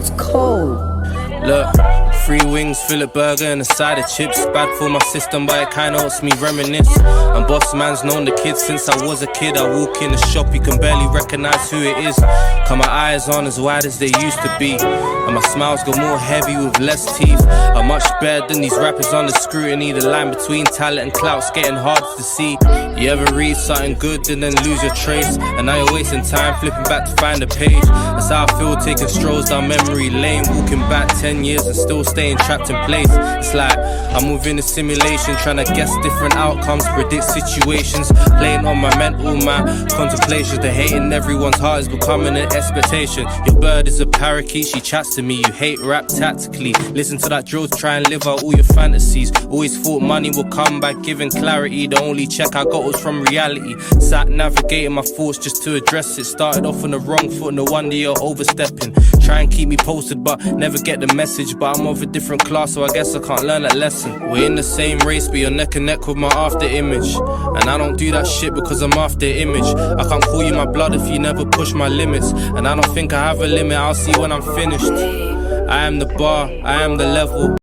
sounds cold. Look, 3 wings, fillet burger and a side of chips. Bad for my system, but it kinda helps me reminisce. And boss man's known the kid since I was a kid. I walk in the shop, you can barely recognize who it is. Cause my eyes aren't as wide as they used to be, and my smiles got more heavy with less teeth. I'm much better than these rappers under scrutiny. The line between talent and clout's getting hard to see. You ever read something good and then lose your trace, and now you're wasting time flipping back to find a page. That's how I feel taking strolls down memory lane, walking back 10 years and still staying trapped in place. It's like I'm within a simulation, trying to guess different outcomes, predict situations, playing on my mental, my contemplations. The hate in everyone's heart is becoming an expectation. Your bird is a parakeet, she chats to me. You hate rap tactically, listen to that drill to try and live out all your fantasies. Always thought money would come by giving clarity. The only check I got was from reality. Sat navigating my thoughts just to address it. Started off on the wrong foot, no wonder you're overstepping. Try and keep me posted but never get the message. But I'm of a different class, so I guess I can't learn that lesson. We're in the same race, but you're neck and neck with my after image. And I don't do that shit because I'm after image. I can't call you my blood if you never push my limits. And I don't think I have a limit, I'll see when I'm finished. I am the bar, I am the level.